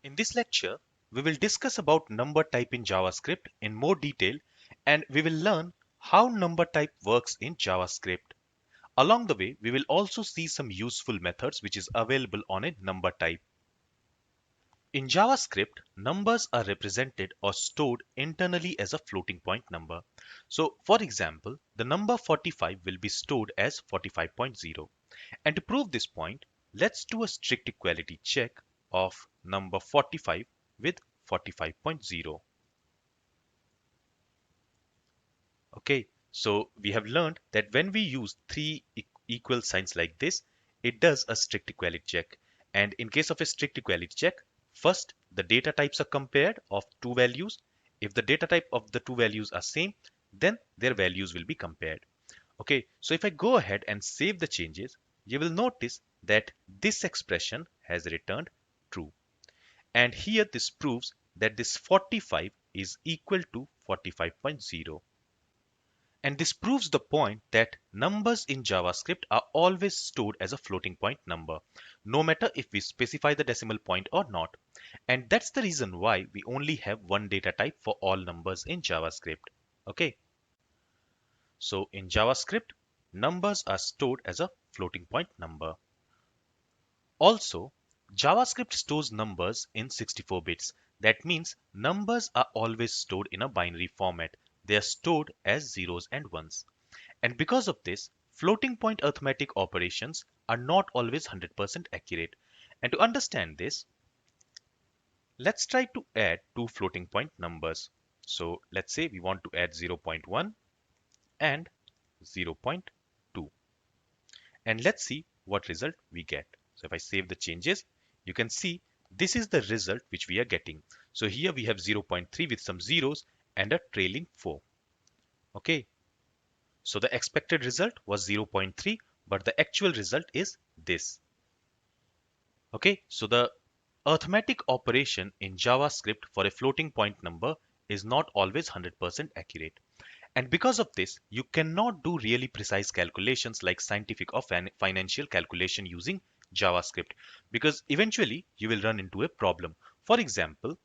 In this lecture, we will discuss about number type in JavaScript in more detail, and we will learn how number type works in JavaScript. Along the way, we will also see some useful methods which is available on a number type. In JavaScript, numbers are represented or stored internally as a floating point number. So, for example, the number 45 will be stored as 45.0. And to prove this point, let's do a strict equality check of number 45 with 45.0. Okay, so we have learned that when we use three equal signs like this, it does a strict equality check. And in case of a strict equality check, first the data types are compared of two values. If the data type of the two values are same, then their values will be compared. Okay, so if I go ahead and save the changes, you will notice that this expression has returned true. And here this proves that this 45 is equal to 45.0. And this proves the point that numbers in JavaScript are always stored as a floating point number, no matter if we specify the decimal point or not. And that's the reason why we only have one data type for all numbers in JavaScript. Okay. So in JavaScript, numbers are stored as a floating point number. Also, JavaScript stores numbers in 64 bits. That means numbers are always stored in a binary format. They are stored as zeros and ones. And because of this, floating point arithmetic operations are not always 100% accurate. And to understand this, let's try to add two floating point numbers. So let's say we want to add 0.1 and 0.2. And let's see what result we get. So if I save the changes, you can see this is the result which we are getting. So here we have 0.3 with some zeros and a trailing 4. Okay. So the expected result was 0.3, but the actual result is this. Okay. So the arithmetic operation in JavaScript for a floating point number is not always 100% accurate. And because of this, you cannot do really precise calculations like scientific or financial calculation using JavaScript, because eventually you will run into a problem. For example,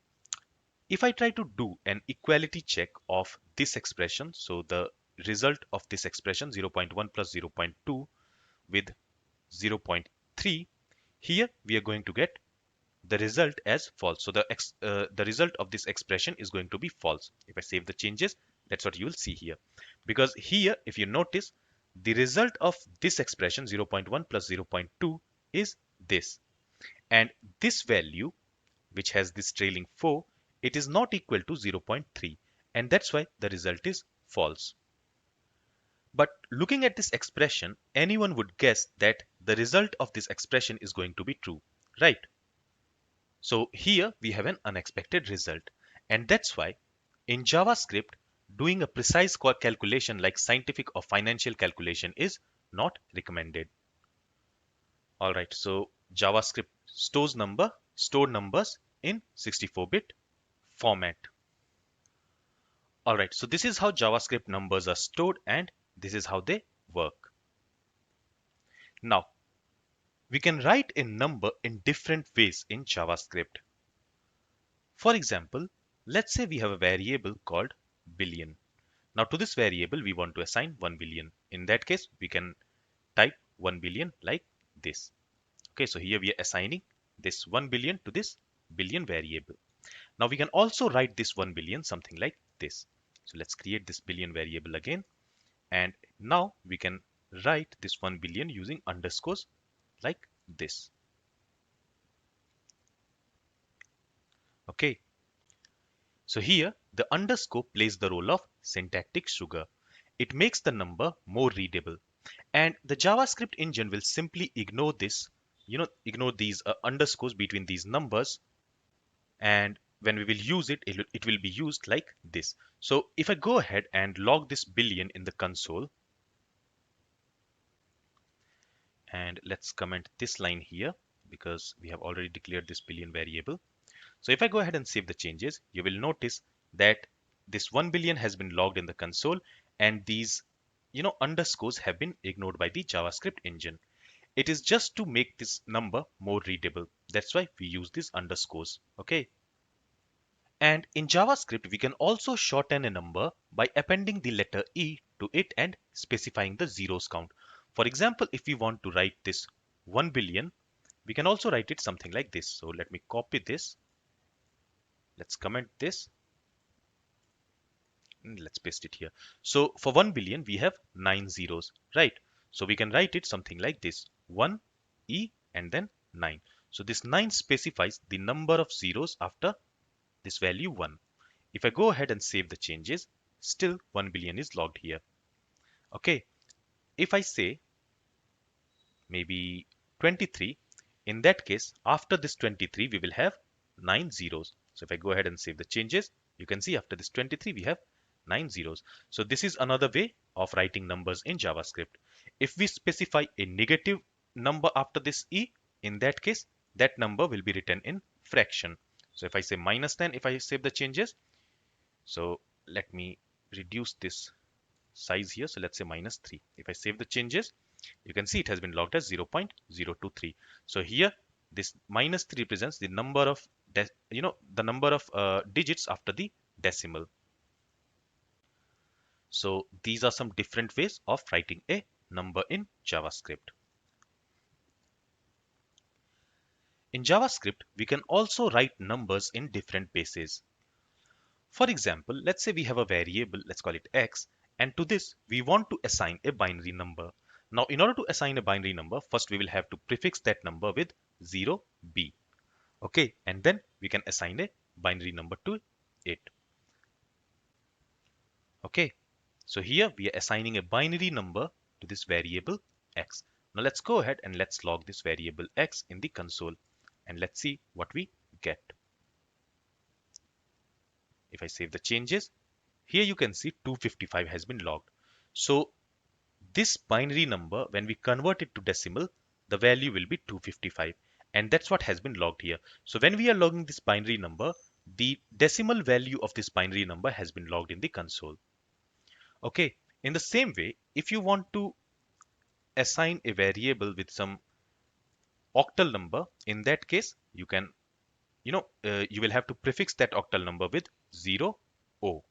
if I try to do an equality check of this expression, so the result of this expression 0.1 plus 0.2 with 0.3, here we are going to get the result as false. So the result of this expression is going to be false. If I save the changes, that's what you will see here. Because here, if you notice, the result of this expression 0.1 plus 0.2 is this. And this value, which has this trailing 4, it is not equal to 0.3. And that's why the result is false. But looking at this expression, anyone would guess that the result of this expression is going to be true, right? So here we have an unexpected result. And that's why in JavaScript, doing a precise calculation like scientific or financial calculation is not recommended. Alright, so JavaScript stored numbers in 64-bit format. Alright, so this is how JavaScript numbers are stored and this is how they work. Now, we can write a number in different ways in JavaScript. For example, let's say we have a variable called billion. Now to this variable, we want to assign 1 billion. In that case, we can type 1 billion like this. Okay, so here we are assigning this 1 billion to this billion variable. Now we can also write this 1 billion something like this. So let's create this billion variable again. And now we can write this 1 billion using underscores like this. Okay. So here the underscore plays the role of syntactic sugar. It makes the number more readable. And the JavaScript engine will simply ignore this, ignore these underscores between these numbers. And when we will use it, it will be used like this. So if I go ahead and log this billion in the console, and let's comment this line here because we have already declared this billion variable. So if I go ahead and save the changes, you will notice that this 1 billion has been logged in the console and these underscores have been ignored by the JavaScript engine. It is just to make this number more readable. That's why we use these underscores. Okay. And in JavaScript, we can also shorten a number by appending the letter E to it and specifying the zeros count. For example, if we want to write this 1 billion, we can also write it something like this. So let me copy this. Let's comment this. And let's paste it here. So for 1 billion, we have 9 zeros, right? So we can write it something like this. 1 E and then 9. So this 9 specifies the number of zeros after this value 1. If I go ahead and save the changes, still 1 billion is logged here. Okay, if I say maybe 23, in that case, after this 23, we will have 9 zeros. So if I go ahead and save the changes, you can see after this 23, we have 9 zeros. So this is another way of writing numbers in JavaScript. If we specify a negative number after this E, in that case, that number will be written in fraction. So if I say minus 10, if I save the changes, so let me reduce this size here. So let's say minus 3. If I save the changes, you can see it has been logged as 0.023. So here, this minus 3 represents the number of, digits after the decimal. So these are some different ways of writing a number in JavaScript. In JavaScript, we can also write numbers in different bases. For example, let's say we have a variable, let's call it x, and to this we want to assign a binary number. Now, in order to assign a binary number, first we will have to prefix that number with 0b. Okay, and then we can assign a binary number to it. Okay, so here we are assigning a binary number to this variable x. Now let's go ahead and let's log this variable x in the console and let's see what we get. If I save the changes, here you can see 255 has been logged. So this binary number, when we convert it to decimal, the value will be 255, and that's what has been logged here. So when we are logging this binary number, the decimal value of this binary number has been logged in the console. Okay, in the same way, if you want to assign a variable with some octal number, in that case, you can, you will have to prefix that octal number with 0, O.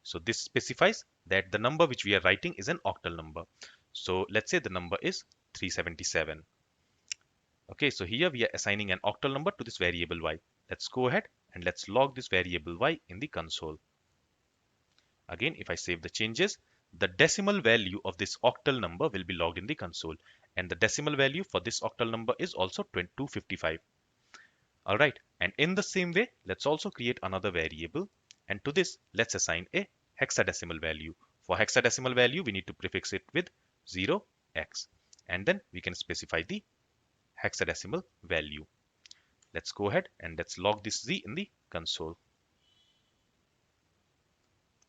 So this specifies that the number which we are writing is an octal number. So let's say the number is 377. Okay, so here we are assigning an octal number to this variable y. Let's go ahead and let's log this variable y in the console. Again, if I save the changes, the decimal value of this octal number will be logged in the console. And the decimal value for this octal number is also 255. All right, and in the same way, let's also create another variable. And to this, let's assign a hexadecimal value. For hexadecimal value, we need to prefix it with 0x. And then we can specify the hexadecimal value. Let's go ahead and let's log this z in the console.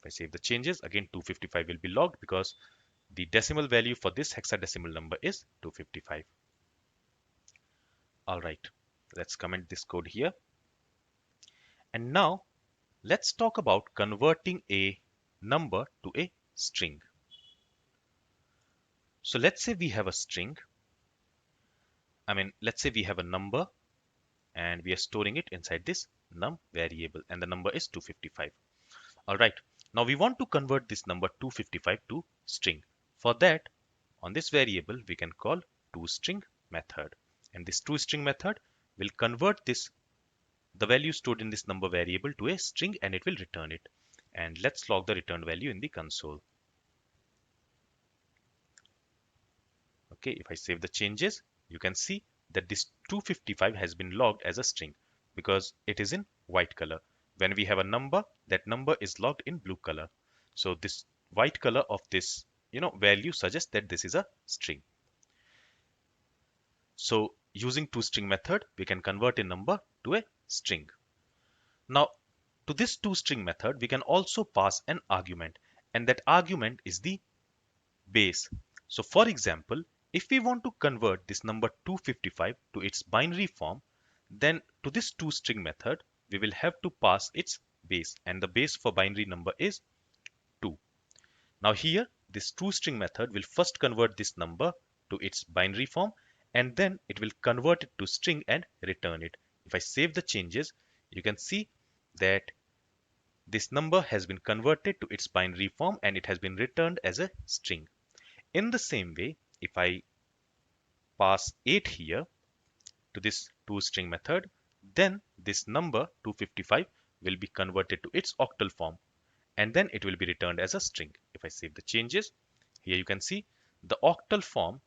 If I save the changes, again 255 will be logged because the decimal value for this hexadecimal number is 255. All right, let's comment this code here. And now let's talk about converting a number to a string. So let's say we have a string. Let's say we have a number and we are storing it inside this num variable, and the number is 255. All right, now we want to convert this number 255 to string. For that, on this variable, we can call toString method. And this toString method will convert the value stored in this number variable to a string, and it will return it. And let's log the returned value in the console. Okay, if I save the changes, you can see that this 255 has been logged as a string because it is in white color. When we have a number, that number is logged in blue color. So this white color of this value suggests that this is a string. So using toString method, we can convert a number to a string. Now to this toString method, we can also pass an argument, and that argument is the base. So for example, if we want to convert this number 255 to its binary form, then to this toString method, we will have to pass its base, and the base for binary number is 2. Now here, this toString method will first convert this number to its binary form, and then it will convert it to string and return it. If I save the changes, you can see that this number has been converted to its binary form and it has been returned as a string. In the same way, if I pass 8 here to this toString method, then this number 255 will be converted to its octal form and then it will be returned as a string. If I save the changes, here you can see the octal form,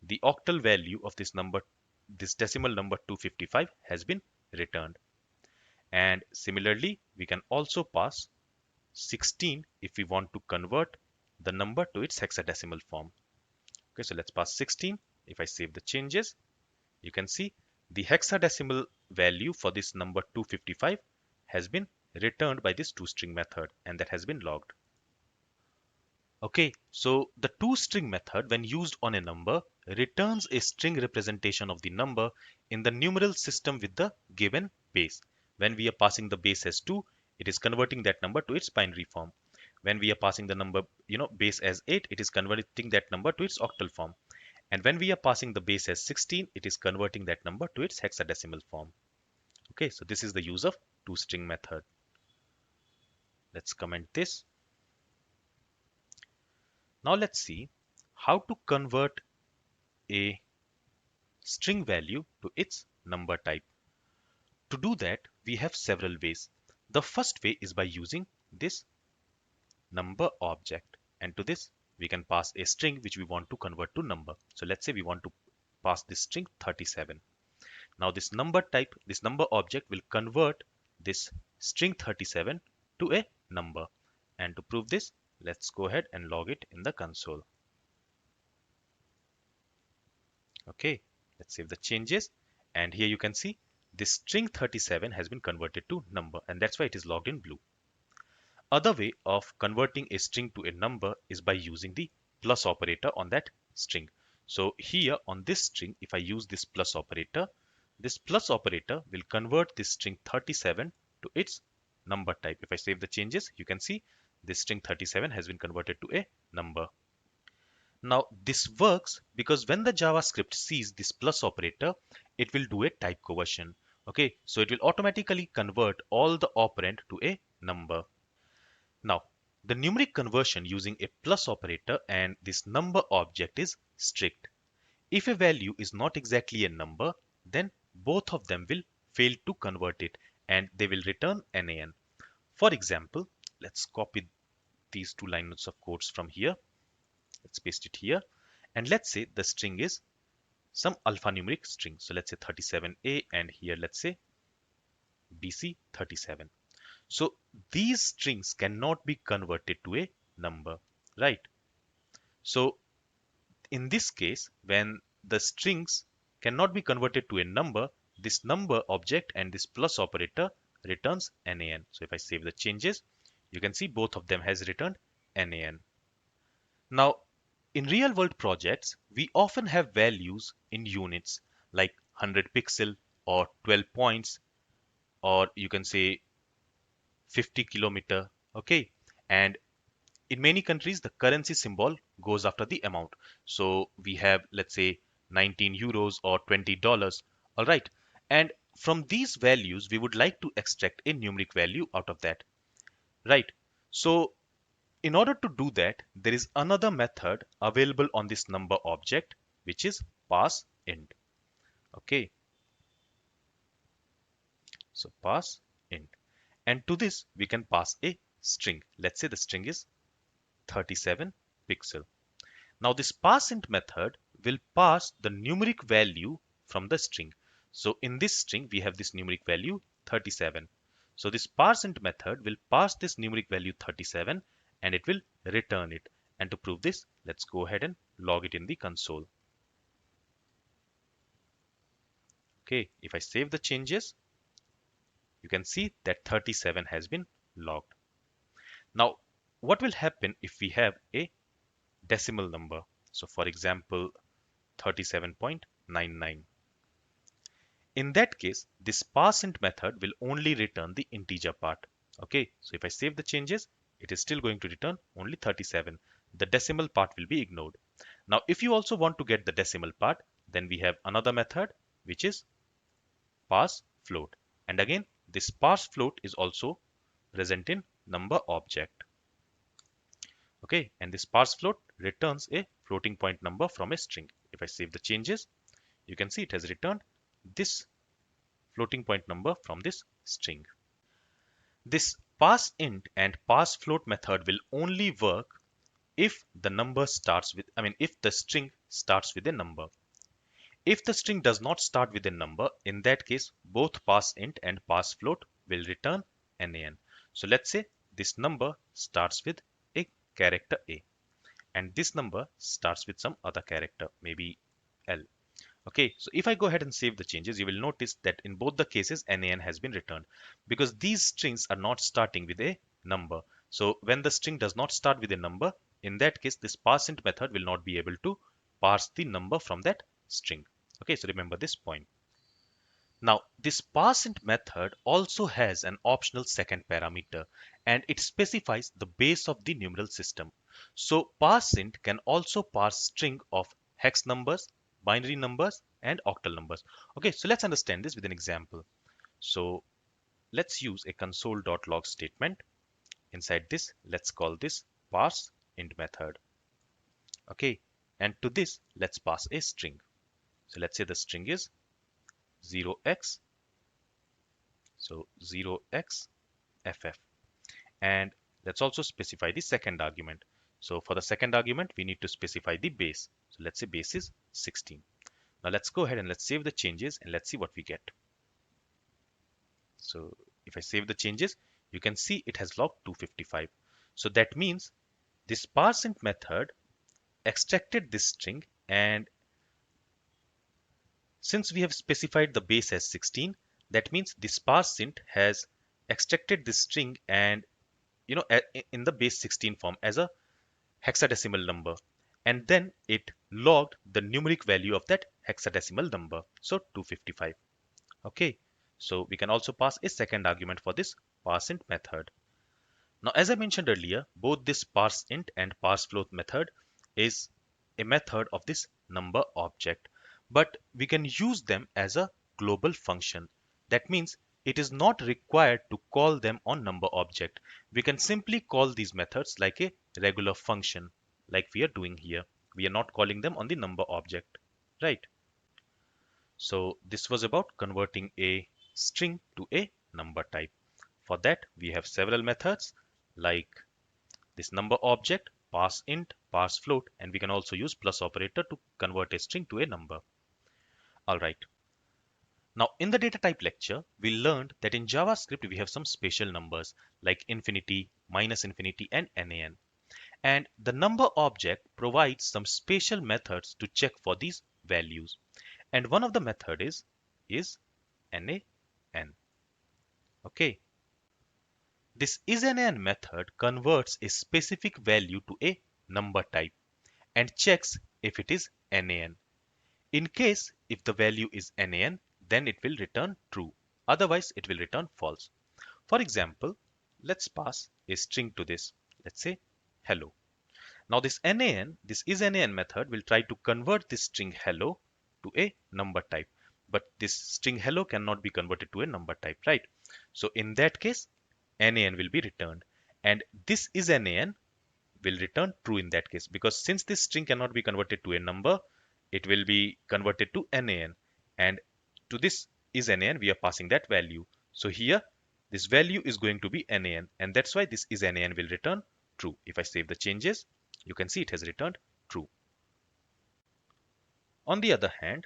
the octal value of this number, this decimal number 255 has been returned. And similarly, we can also pass 16 if we want to convert the number to its hexadecimal form. Okay, so let's pass 16. If I save the changes, you can see the hexadecimal value for this number 255 has been returned by this toString method and that has been logged. Okay, so the toString method, when used on a number, returns a string representation of the number in the numeral system with the given base. When we are passing the base as 2, it is converting that number to its binary form. When we are passing the number, base as 8, it is converting that number to its octal form. And when we are passing the base as 16, it is converting that number to its hexadecimal form. Okay, so this is the use of toString method. Let's comment this. Now let's see how to convert a string value to its number type. To do that, we have several ways. The first way is by using this number object, and to this we can pass a string which we want to convert to number. So let's say we want to pass this string 37. Now this number type, this number object will convert this string 37 to a number. And to prove this, let's go ahead and log it in the console. Okay, let's save the changes. And here you can see this string 37 has been converted to number, and that's why it is logged in blue. Other way of converting a string to a number is by using the plus operator on that string. So here on this string, if I use this plus operator will convert this string 37 to its number type. If I save the changes, you can see this string 37 has been converted to a number. Now this works because when the JavaScript sees this plus operator, it will do a type conversion. Okay, so it will automatically convert all the operand to a number. Now, the numeric conversion using a plus operator and this number object is strict. If a value is not exactly a number, then both of them will fail to convert it and they will return NaN. For example, let's copy these two lines of codes from here. Let's paste it here. And let's say the string is some alphanumeric string. So let's say 37A and here let's say BC37. So these strings cannot be converted to a number, right? So in this case, when the strings cannot be converted to a number, this number object and this plus operator returns NaN. So if I save the changes, you can see both of them has returned NaN. Now, in real world projects, we often have values in units like 100 pixel or 12 points, or you can say 50 kilometer, okay? And in many countries, the currency symbol goes after the amount. So we have, let's say, 19 euros or $20, all right? And from these values, we would like to extract a numeric value out of that, right? So in order to do that, there is another method available on this number object, which is parseInt, okay? So parseInt. And to this, we can pass a string. Let's say the string is 37 pixel. Now this parseInt method will pass the numeric value from the string. So in this string, we have this numeric value 37. So this parseInt method will pass this numeric value 37 and it will return it. And to prove this, let's go ahead and log it in the console. Okay, if I save the changes, you can see that 37 has been logged. Now, what will happen if we have a decimal number? So for example, 37.99. In that case, this parseInt method will only return the integer part. Okay, so if I save the changes, it is still going to return only 37. The decimal part will be ignored. Now, if you also want to get the decimal part, Then we have another method which is parse float. And again, this parse float is also present in number object. Okay, and this parse float returns a floating point number from a string. If I save the changes, you can see it has returned this floating point number from this string. This parseInt and parseFloat method will only work if the number starts with, if the string starts with a number. If the string does not start with a number, in that case, both parseInt and parseFloat will return nan. So let's say this number starts with a character A, and this number starts with some other character, maybe L. Okay, so if I go ahead and save the changes, you will notice that in both the cases, nan has been returned because these strings are not starting with a number. So when the string does not start with a number, in that case, this parseInt method will not be able to parse the number from that string. Okay, so remember this point. Now, this parseInt method also has an optional second parameter, and it specifies the base of the numeral system. So parseInt can also parse string of hex numbers, binary numbers, and octal numbers. Okay, so let's understand this with an example. So let's use a console.log statement. Inside this, let's call this parseInt method. Okay, and to this, let's pass a string. So let's say the string is 0x, so 0xff, and let's also specify the second argument. So for the second argument, we need to specify the base. So let's say base is 16. Now let's go ahead and let's save the changes and let's see what we get. So if I save the changes, you can see it has logged 255. So that means this parseInt method extracted this string, and since we have specified the base as 16, that means this parseInt has extracted this string and in the base 16 form as a hexadecimal number, and then it logged the numeric value of that hexadecimal number, so 255. Okay, so we can also pass a second argument for this parseInt method. Now, as I mentioned earlier, both this parseInt and parseFloat method is a method of this number object, but we can use them as a global function. That means it is not required to call them on number object. We can simply call these methods like a regular function, like we are doing here. We are not calling them on the number object, right? So this was about converting a string to a number type. For that, we have several methods like this number object, parseInt, parseFloat, and we can also use plus operator to convert a string to a number. All right. Now, in the data type lecture, we learned that in JavaScript, we have some special numbers like infinity, minus infinity, and nan. And the number object provides some special methods to check for these values. And one of the method is nan. Okay. This isNan method converts a specific value to a number type and checks if it is nan. In case if the value is nan, then it will return true. Otherwise, it will return false. For example, let's pass a string to this. Let's say hello. Now this isNan method will try to convert this string hello to a number type. But this string hello cannot be converted to a number type, right? So in that case, nan will be returned, and this isNan will return true in that case, because since this string cannot be converted to a number, it will be converted to nan, and to this isNan we are passing that value. So here this value is going to be nan, and that's why this isNan will return true. If I save the changes, you can see it has returned true. On the other hand,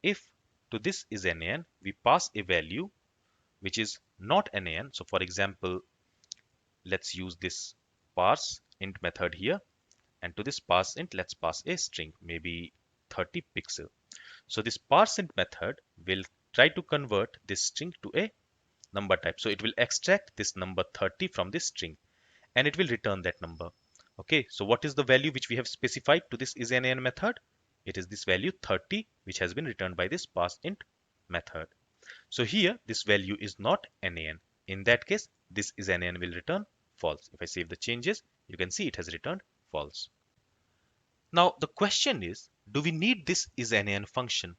if to this isNan we pass a value which is not nan, so for example, let's use this parseInt method here, and to this parseInt let's pass a string, maybe 30 pixel. So this parseInt method will try to convert this string to a number type. So it will extract this number 30 from this string, and it will return that number. Okay, so what is the value which we have specified to this isNan method? It is this value 30, which has been returned by this parseInt method. So here this value is not nan. In that case, this isNan will return false. If I save the changes, you can see it has returned false. Now the question is, do we need this isNaN function?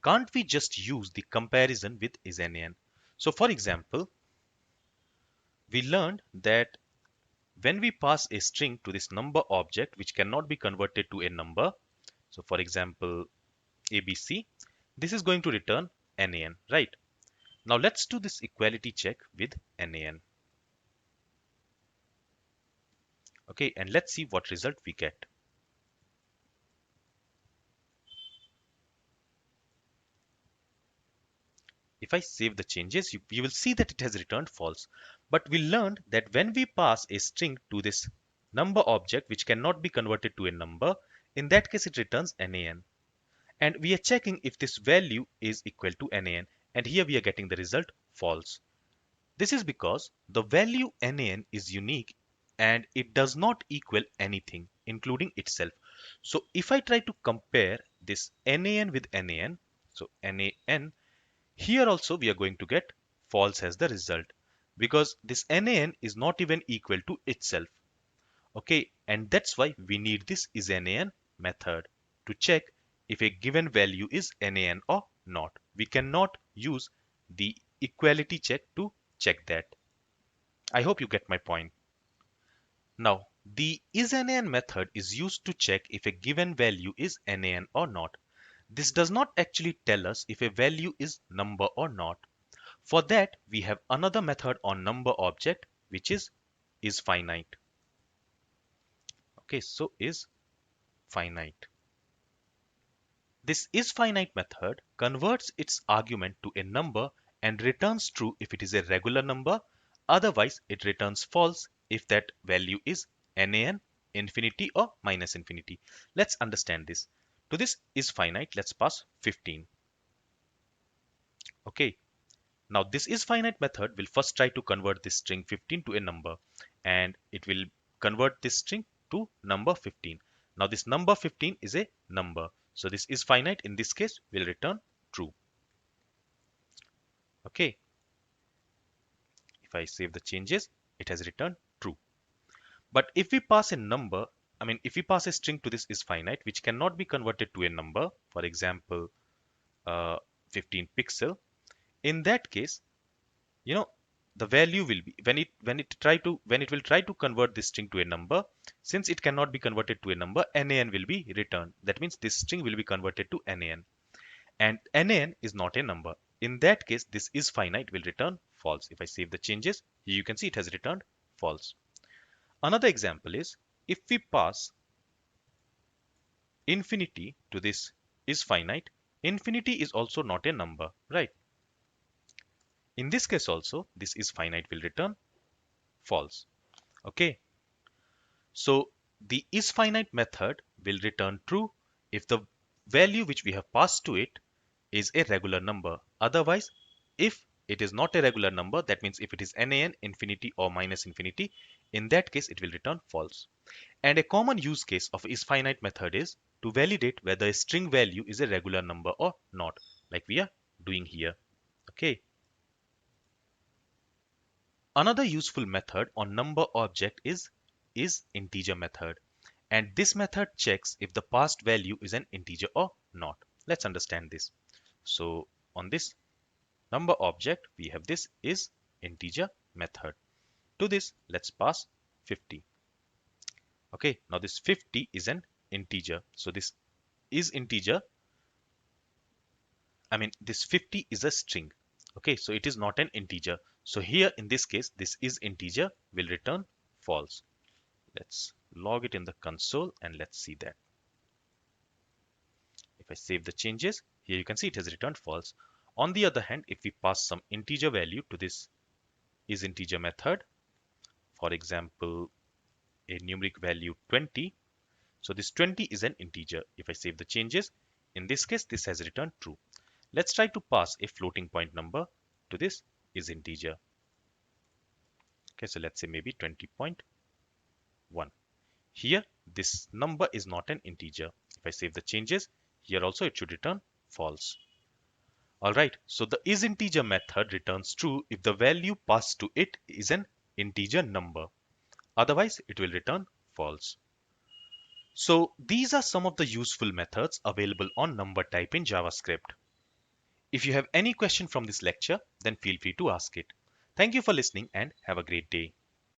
Can't we just use the comparison with isNaN? So for example, we learned that when we pass a string to this number object which cannot be converted to a number, so for example ABC, this is going to return NaN, right? Now let's do this equality check with NaN. Okay, and let's see what result we get. If I save the changes, you will see that it has returned false. But we learned that when we pass a string to this number object which cannot be converted to a number, in that case it returns NaN. And we are checking if this value is equal to NaN, and here we are getting the result false. This is because the value NaN is unique and it does not equal anything, including itself. So if I try to compare this NaN with NaN, so NaN, here also we are going to get false as the result because this NaN is not even equal to itself. Okay, and that's why we need this isNaN method to check if a given value is NaN or not. We cannot use the equality check to check that. I hope you get my point. Now, the isNaN method is used to check if a given value is NaN or not. This does not actually tell us if a value is number or not. For that, we have another method on number object, which is finite. Okay, so is finite. This isFinite method converts its argument to a number and returns true if it is a regular number. Otherwise, it returns false if that value is NaN, infinity or minus infinity. Let's understand this. To this isFinite, let's pass 15. Okay. Now this isFinite method will first try to convert this string 15 to a number, and it will convert this string to number 15. Now this number 15 is a number. So this isFinite in this case will return true. Okay. If I save the changes, it has returned true. But if we pass a number, if we pass a string to this isFinite which cannot be converted to a number, for example, 15 pixel, in that case, the value will be when it will try to convert this string to a number, since it cannot be converted to a number, NaN will be returned. That means this string will be converted to NaN, and NaN is not a number. In that case, this isFinite will return false. If I save the changes, here you can see it has returned false. Another example is if we pass infinity to this isFinite, infinity is also not a number, right? In this case also, this isFinite will return false. Okay. So the isFinite method will return true if the value which we have passed to it is a regular number. Otherwise, if it is not a regular number, that means if it is NaN, infinity or minus infinity, in that case it will return false. And a common use case of isFinite method is to validate whether a string value is a regular number or not, like we are doing here. Okay. Another useful method on number object is integer method, and this method checks if the passed value is an integer or not. Let's understand this. So on this number object, we have this is integer method. To this, let's pass 50. Okay, now this 50 is an integer. So this is integer. This 50 is a string. Okay, so it is not an integer. So here in this case, this is integer will return false. Let's log it in the console and let's see that. If I save the changes, here you can see it has returned false. On the other hand, if we pass some integer value to this is integer method, for example, a numeric value 20, so this 20 is an integer. If I save the changes, in this case, this has returned true. Let's try to pass a floating point number to this is integer. Okay, so let's say maybe 20.1. Here, this number is not an integer. If I save the changes, here also it should return false. Alright, so the isInteger method returns true if the value passed to it is an integer number. Otherwise, it will return false. So these are some of the useful methods available on number type in JavaScript. If you have any question from this lecture, then feel free to ask it. Thank you for listening and have a great day.